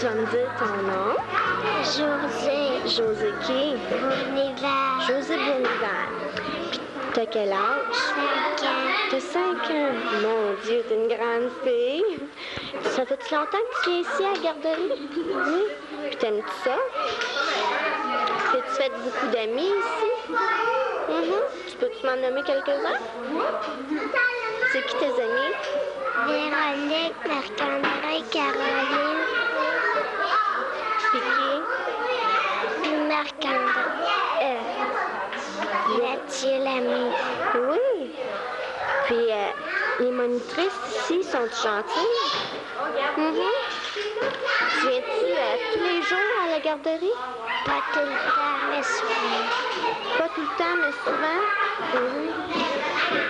Tu vas me dire ton nom? José. José qui? Bonival. José Bonival. Puis t'as quel âge? 5 ans. T'as 5 ans. Mon Dieu, t'es une grande fille. Ça fait-tu longtemps que tu viens ici à la garderie? Oui. Puis t'aimes-tu ça? As-tu fait beaucoup d'amis ici? Tu peux-tu m'en nommer quelques-uns? C'est qui tes amis? Véronique, Marc-André, Caroline. Puis qui? Marc-André. Mathieu Lamy. Oui. Puis les monitrices ici sont gentilles? Tu viens-tu tous les jours à la garderie? Pas tout le temps, mais souvent. Pas tout le temps, mais souvent?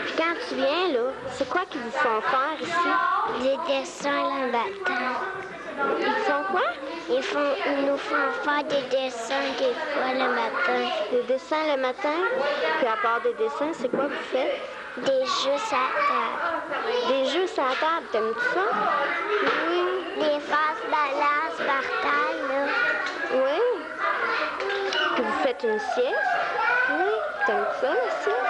Puis quand tu viens, là, c'est quoi qu'ils vous font faire ici? Des dessins le matin. Ils font quoi? Ils nous font faire des dessins des fois le matin. Des dessins le matin? Puis à part des dessins, c'est quoi que vous faites? Des jeux à table. Des jeux à la table, t'aimes-tu ça? Oui. Des faces balance par taille, là. Oui. Puis vous faites une sieste? Oui. T'aimes ça, la sieste?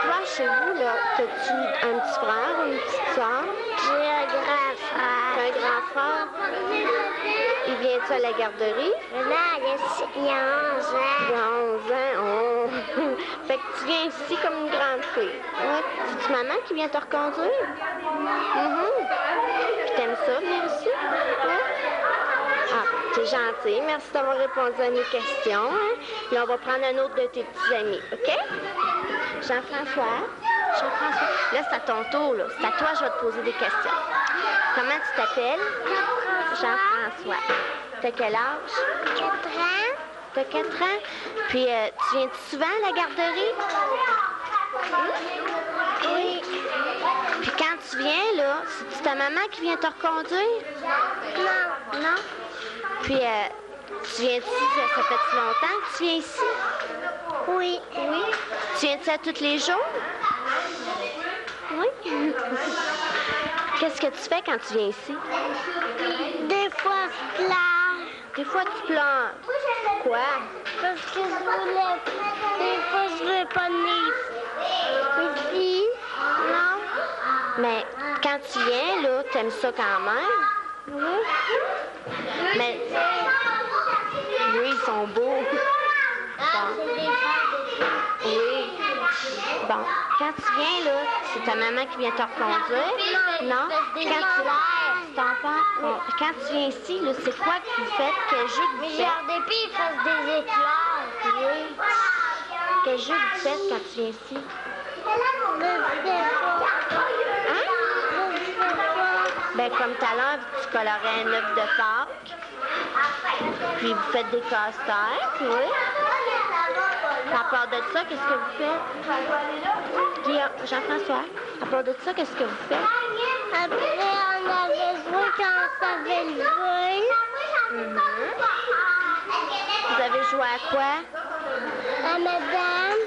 Toi, chez vous, là, t'as-tu un petit frère ou une petite soeur? J'ai un grand frère. T'as un grand frère? Il vient-tu à la garderie? Non, il a 11 ans. Il a 11 ans. Oh. Fait que tu viens ici comme une grande fille. Oui. C'est-tu maman qui vient te reconduire? Puis t'aimes ça, venir ici? Oui. Ah, t'es gentil. Merci d'avoir répondu à mes questions. Hein? Puis on va prendre un autre de tes petits amis, OK? Jean-François. Jean-François. Là, c'est à ton tour, là. C'est à toi, je vais te poser des questions. Comment tu t'appelles? Jean-François. T'as quel âge? 4 ans. T'as 4 ans. Puis, tu viens souvent à la garderie? Oui. Puis quand tu viens, là, c'est ta maman qui vient te reconduire? Non. Non? Puis, tu viens ici, ça fait longtemps que tu viens ici? Oui. Oui. Tu viens ici à tous les jours? Oui. Qu'est-ce que tu fais quand tu viens ici? Des fois, je pleure. Des fois, tu pleures. Quoi? Parce que des fois, je veux pas venir ici. Non? Mais quand tu viens, là, t'aimes ça quand même? Oui. Mais... Oui, ils sont beaux. Oui. Bon, quand tu viens, là, c'est ta maman qui vient te reconduire? Non? Quand tu... Ton père? Bon, quand tu viens ici, là, c'est quoi que vous faites? Quel jeu que vous faites? Des filles fassent des éclairs. Oui. Quel jeu que vous faites quand tu viens ici? Hein? Ben, comme tout à l'heure, tu colorais un œuf de Pâques. Puis vous faites des casse-têtes, oui. À part de ça, qu'est-ce que vous faites? Guillaume, Jean-François, à part de ça, qu'est-ce que vous faites? Après, on avait joué quand on savait le jouer. Vous avez joué à quoi? À madame.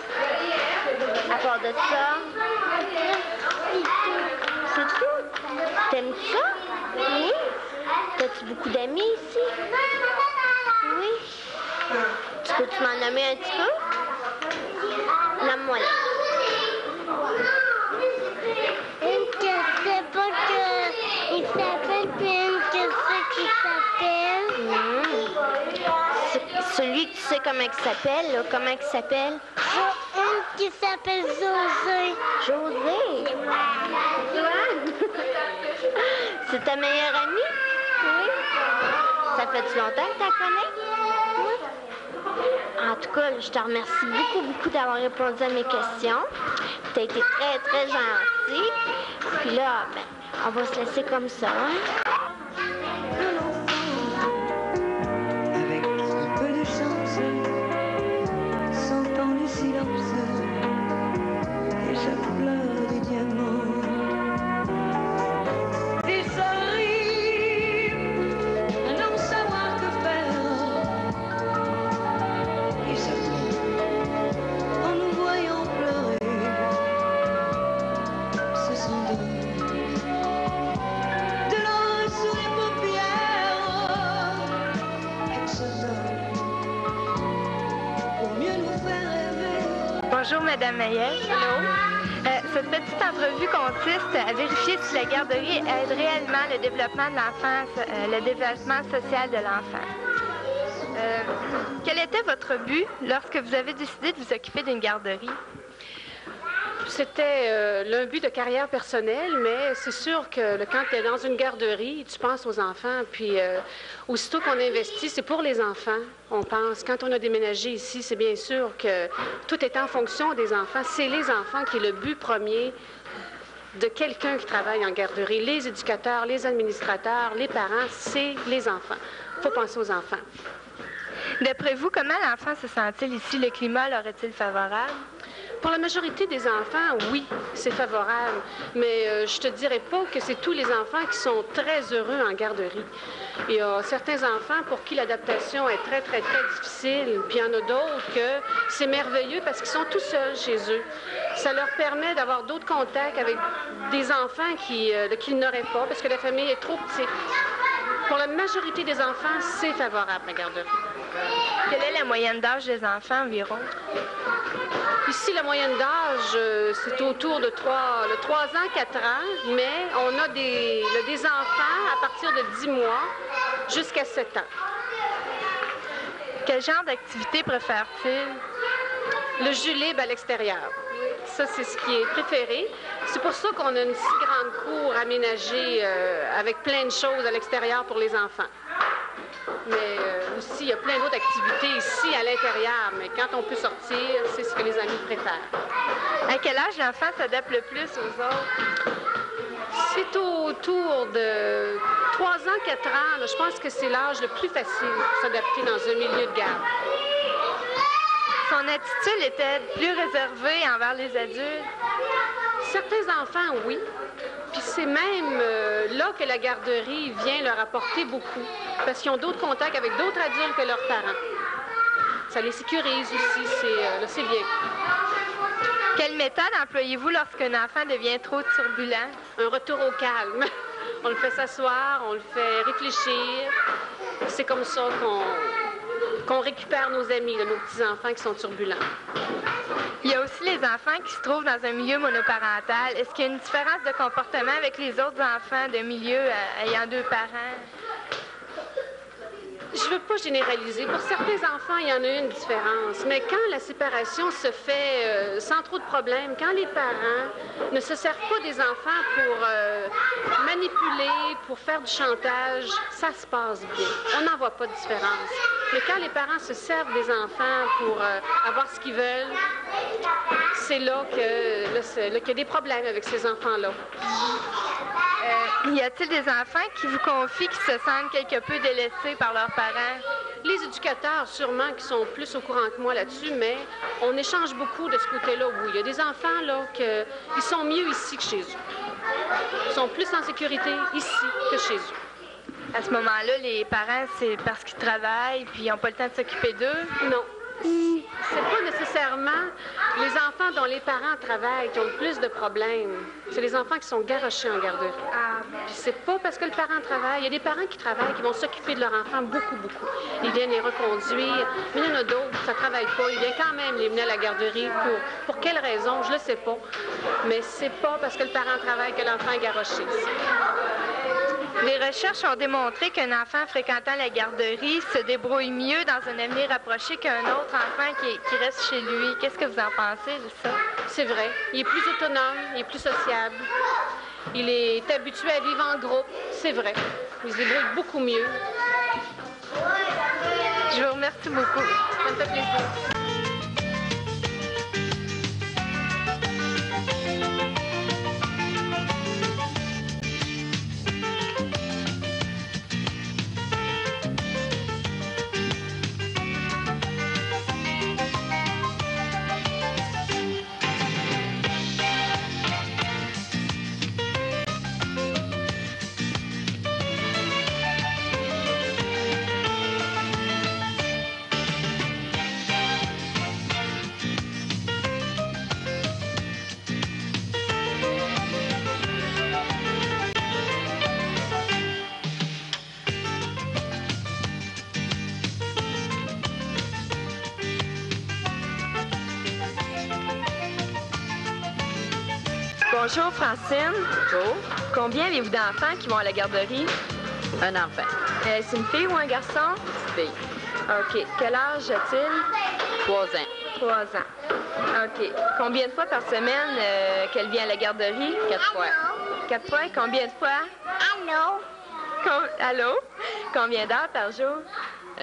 À part de ça? C'est tout? T'aimes ça? Oui? T'as-tu beaucoup d'amis ici? Oui. Tu peux-tu m'en nommer un petit peu? Nomme-moi là. Une que sait pas qu'il s'appelle, puis une que sait qu'il s'appelle. Celui que tu sais comment il s'appelle, là, comment il s'appelle? Une qui s'appelle José. José? C'est ta meilleure amie? Oui. Ça fait-tu longtemps que tu la connais? Oui. En tout cas, je te remercie beaucoup d'avoir répondu à mes questions. Tu as été très, très gentil. Puis là, ben, on va se laisser comme ça, hein? Avec un peu de chance, sentant le silence, et ça pleure des diamants. Des arrivent à n'en savoir que faire, et seulement en nous voyant pleurer, se sont donnés de leur Bonjour, Madame Mayel. Cette petite entrevue consiste à vérifier si la garderie aide réellement le développement de l'enfance, le développement social de l'enfant. Quel était votre but lorsque vous avez décidé de vous occuper d'une garderie? C'était le but de carrière personnelle, mais c'est sûr que quand tu es dans une garderie, tu penses aux enfants. Puis aussitôt qu'on investit, c'est pour les enfants, on pense. Quand on a déménagé ici, c'est bien sûr que tout est en fonction des enfants. C'est les enfants qui est le but premier de quelqu'un qui travaille en garderie. Les éducateurs, les administrateurs, les parents, c'est les enfants. Il faut penser aux enfants. D'après vous, comment l'enfant se sent-il ici? Le climat leur est-il favorable? Pour la majorité des enfants, oui, c'est favorable. Mais je te dirais pas que c'est tous les enfants qui sont très heureux en garderie. Il y a certains enfants pour qui l'adaptation est très, très, très difficile. Puis il y en a d'autres que c'est merveilleux parce qu'ils sont tout seuls chez eux. Ça leur permet d'avoir d'autres contacts avec des enfants qu'ils n'auraient pas parce que la famille est trop petite. Pour la majorité des enfants, c'est favorable, la garderie. Quelle est la moyenne d'âge des enfants environ? Ici, la moyenne d'âge, c'est autour de 3 ans, 4 ans, mais on a des enfants à partir de 10 mois jusqu'à 7 ans. Quel genre d'activité préfèrent-ils? Le jeu libre à l'extérieur. Ça, c'est ce qui est préféré. C'est pour ça qu'on a une si grande cour aménagée avec plein de choses à l'extérieur pour les enfants. Mais aussi, il y a plein d'autres activités ici à l'intérieur. Mais quand on peut sortir, c'est ce que les amis préfèrent. À quel âge l'enfant s'adapte le plus aux autres? C'est autour de 3 ans, 4 ans. Là, je pense que c'est l'âge le plus facile pour s'adapter dans un milieu de garde. Son attitude était plus réservée envers les adultes? Certains enfants, oui. Puis c'est même là que la garderie vient leur apporter beaucoup, parce qu'ils ont d'autres contacts avec d'autres adultes que leurs parents. Ça les sécurise aussi, c'est bien. Quelle méthode employez-vous lorsqu'un enfant devient trop turbulent? Un retour au calme. On le fait s'asseoir, on le fait réfléchir. C'est comme ça qu'on récupère nos amis, là, nos petits-enfants qui sont turbulents. Il y a aussi les enfants qui se trouvent dans un milieu monoparental. Est-ce qu'il y a une différence de comportement avec les autres enfants de milieu ayant 2 parents? Je ne veux pas généraliser. Pour certains enfants, il y en a une différence. Mais quand la séparation se fait sans trop de problèmes, quand les parents ne se servent pas des enfants pour manipuler, pour faire du chantage, ça se passe bien. On n'en voit pas de différence. Mais quand les parents se servent des enfants pour avoir ce qu'ils veulent, c'est là qu'il y a des problèmes avec ces enfants-là. Y a-t-il des enfants qui vous confient qu'ils se sentent quelque peu délaissés par leurs parents? Les éducateurs, sûrement, qui sont plus au courant que moi là-dessus, mais on échange beaucoup de ce côté-là. Oui, il y a des enfants, là, ils sont mieux ici que chez eux. Ils sont plus en sécurité ici que chez eux. À ce moment-là, les parents, c'est parce qu'ils travaillent puis ils n'ont pas le temps de s'occuper d'eux? Non. C'est pas nécessairement les enfants dont les parents travaillent qui ont le plus de problèmes. C'est les enfants qui sont garochés en garderie. Puis c'est pas parce que le parent travaille. Il y a des parents qui travaillent, qui vont s'occuper de leur enfant beaucoup, beaucoup. Ils viennent les reconduire. Mais il y en a d'autres, ça travaille pas. Ils viennent quand même les mener à la garderie. Pour quelle raison? Je le sais pas. Mais c'est pas parce que le parent travaille que l'enfant est garoché ici. Les recherches ont démontré qu'un enfant fréquentant la garderie se débrouille mieux dans un avenir rapproché qu'un autre enfant qui reste chez lui. Qu'est-ce que vous en pensez de ça? C'est vrai. Il est plus autonome, il est plus sociable. Il est habitué à vivre en groupe. C'est vrai. Il se débrouille beaucoup mieux. Je vous remercie beaucoup. Ça me fait plaisir. Bonjour, Francine. Bonjour. Combien avez-vous d'enfants qui vont à la garderie? Un enfant. C'est une fille ou un garçon? Fille. OK. Quel âge a-t-il? 3 ans. 3 ans. OK. Combien de fois par semaine qu'elle vient à la garderie? 4 fois. 4 fois. Combien de fois? Allô? Allô? Combien d'heures par jour? De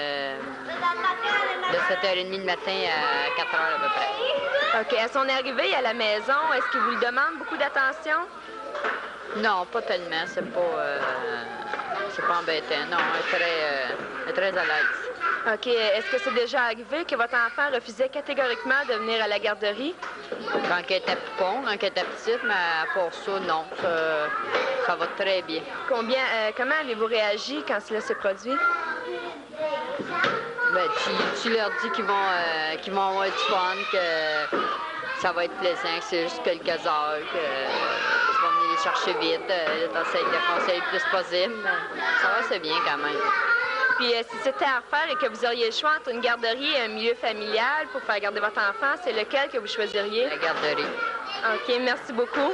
7h30 le matin à 4h à peu près. OK. À son arrivée à la maison, est-ce qu'il vous le demande beaucoup d'attention? Non, pas tellement. C'est pas embêtant. Non, elle est très à l'aise. OK. Est-ce que c'est déjà arrivé que votre enfant refusait catégoriquement de venir à la garderie? Quand elle était poupon, quand elle était petite, mais à part ça, non. Ça va très bien. Comment avez-vous réagi quand cela s'est produit? Ben, tu leur dis qu'ils vont avoir du fun, que ça va être plaisant, que c'est juste quelques heures, que tu vas venir les chercher vite, t'essayes de les conseiller le plus possible. Ça va, c'est bien quand même. Puis si c'était à refaire et que vous auriez le choix entre une garderie et un milieu familial pour faire garder votre enfant, c'est lequel que vous choisiriez? La garderie. OK, merci beaucoup.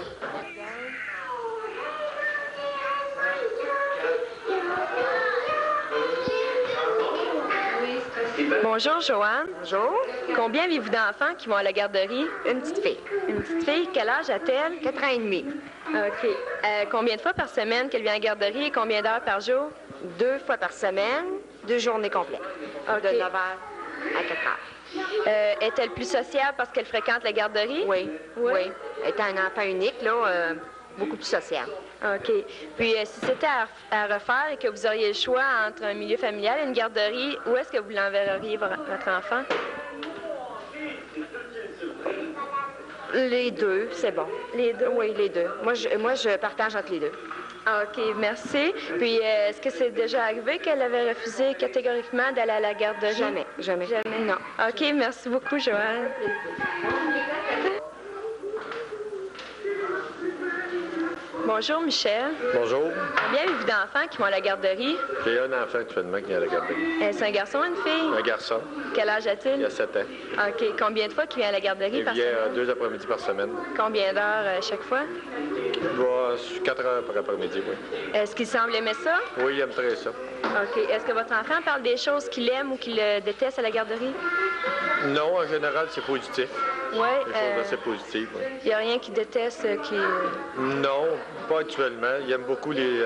Bonjour, Joanne. Bonjour. Combien avez-vous d'enfants qui vont à la garderie? Une petite fille. Une petite fille, quel âge a-t-elle? 4 ans et demi. OK. Combien de fois par semaine qu'elle vient à la garderie et combien d'heures par jour? 2 fois par semaine, 2 journées complètes. OK. De 9h à 4h. Est-elle plus sociable parce qu'elle fréquente la garderie? Oui. Oui. Oui. Étant un enfant unique, là, beaucoup plus social. OK. Puis, si c'était à refaire et que vous auriez le choix entre un milieu familial et une garderie, où est-ce que vous l'enverriez, votre enfant? Les deux, c'est bon. Les deux? Oui, les deux. Moi, je partage entre les deux. OK, merci. Puis, est-ce que c'est déjà arrivé qu'elle avait refusé catégoriquement d'aller à la garderie? Jamais, jamais. Jamais? Non. OK, merci beaucoup, Joanne. Bonjour, Michel. Bonjour. Combien avez-vous d'enfants qui vont à la garderie? J'ai un enfant actuellement qui est à la garderie. C'est un garçon ou une fille? Un garçon. Quel âge a-t-il? Il a 7 ans. OK. Combien de fois qu'il vient à la garderie Il par vient semaine? 2 après-midi par semaine. Combien d'heures chaque fois? Il va 4 heures par après-midi, oui. Est-ce qu'il semble aimer ça? Oui, il aime très ça. OK. Est-ce que votre enfant parle des choses qu'il aime ou qu'il déteste à la garderie? Non, en général, c'est positif. Oui. Des choses assez positives. Oui. Il n'y a rien qu'il déteste qui... Non, pas actuellement. Il aime beaucoup il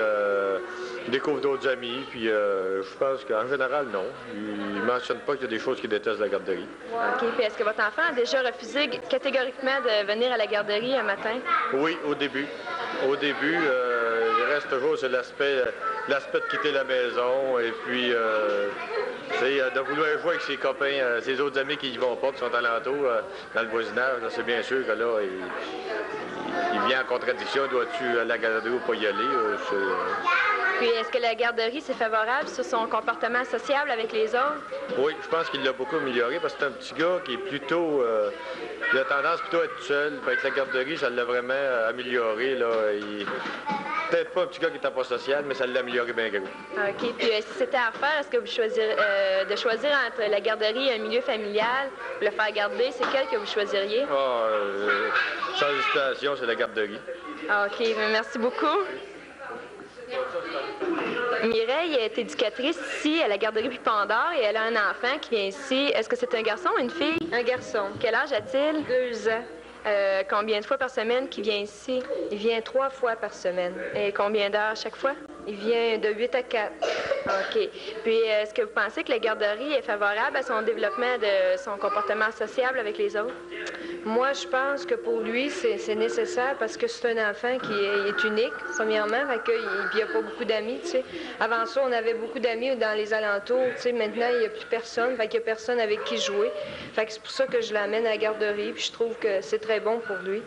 découvre d'autres amis. Puis je pense qu'en général, non. Il ne mentionne pas qu'il y a des choses qu'il déteste de la garderie. OK. Puis est-ce que votre enfant a déjà refusé catégoriquement de venir à la garderie un matin? Oui, au début. Au début, il reste toujours c'est l'aspect de quitter la maison et puis de vouloir jouer avec ses copains, ses autres amis qui y vont pas, qui sont alentour dans le voisinage. Là, c'est bien sûr que là, il vient en contradiction. Dois-tu aller à la garderie ou pas y aller? Puis est-ce que la garderie, c'est favorable sur son comportement sociable avec les autres? Oui, je pense qu'il l'a beaucoup amélioré parce que c'est un petit gars qui est plutôt... il a tendance plutôt à être seul. Puis avec la garderie, ça l'a vraiment amélioré. Là. Peut-être pas un petit gars qui n'était pas social, mais ça l'a amélioré bien gros. OK. Puis si c'était à refaire, est-ce que vous choisiriez de choisir entre la garderie et un milieu familial pour le faire garder, c'est quel que vous choisiriez? Sans hésitation, c'est la garderie. OK. Bien, merci beaucoup. Mireille est éducatrice ici à la garderie Pipon-d'Or et elle a un enfant qui vient ici. Est-ce que c'est un garçon ou une fille? Un garçon. Quel âge a-t-il? 2 ans. Combien de fois par semaine qu'il vient ici? Il vient 3 fois par semaine. Et combien d'heures chaque fois? Il vient de 8 à 4. OK. Puis, est-ce que vous pensez que la garderie est favorable à son développement de son comportement sociable avec les autres? Moi, je pense que pour lui, c'est nécessaire parce que c'est un enfant qui est unique, premièrement, fait qu'il n'y a pas beaucoup d'amis, tu sais. Avant ça, on avait beaucoup d'amis dans les alentours, tu sais. Maintenant, il n'y a plus personne, fait qu'il n'y a personne avec qui jouer. Fait que c'est pour ça que je l'amène à la garderie, puis je trouve que c'est très bon pour lui.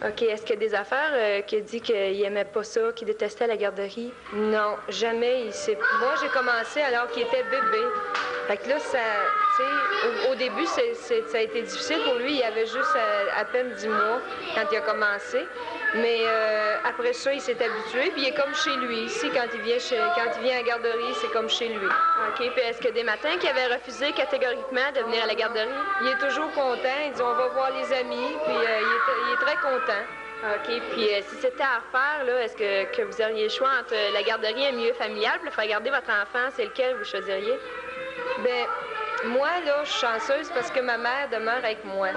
OK. Est-ce qu'il y a des affaires qu'il a dit qu'il n'aimait pas ça, qu'il détestait la garderie? Non, jamais. Moi, j'ai commencé alors qu'il était bébé. Fait que là, ça, tu sais, au début, ça a été difficile pour lui. Il avait juste à peine 10 mois quand il a commencé. Mais après ça, il s'est habitué. Puis il est comme chez lui. Ici, quand il vient à la garderie, c'est comme chez lui. OK. Puis est-ce que des matins qu'il avait refusé catégoriquement de venir à la garderie? Il est toujours content. Il dit, on va voir les amis. Puis il est très content. OK. Puis si c'était à refaire, là, est-ce que vous auriez le choix entre la garderie et un milieu familial pour faire garder votre enfant? C'est lequel vous choisiriez? Bien, moi, là, je suis chanceuse parce que ma mère demeure avec moi.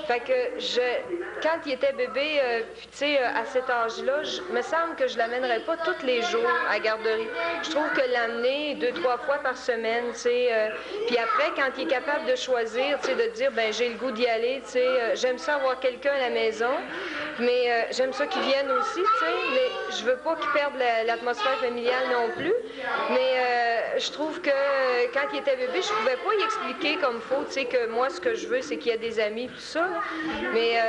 Fait que quand il était bébé, puis tu sais, à cet âge-là, me semble que je l'amènerais pas tous les jours à la garderie. Je trouve que l'amener 2-3 fois par semaine, tu sais, puis après, quand il est capable de choisir, tu sais, de dire, ben j'ai le goût d'y aller, tu sais, j'aime ça avoir quelqu'un à la maison, mais j'aime ça qu'il vienne aussi, tu sais, mais je veux pas qu'il perde l'atmosphère familiale non plus, mais je trouve que quand il était bébé, je pouvais pas y expliquer comme faut, tu sais, que moi, ce que je veux, c'est qu'il y ait des amis, tout ça, là. Mais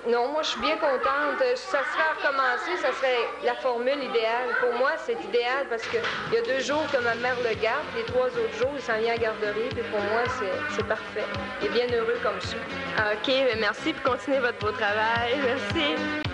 non, moi, je suis bien contente. Ça serait à recommencer, ça serait la formule idéale. Pour moi, c'est idéal parce qu'il y a 2 jours que ma mère le garde, les 3 autres jours, il s'en vient à la garderie, puis pour moi, c'est parfait. Il est bien heureux comme ça. OK, bien, merci, puis continuez votre beau travail. Merci.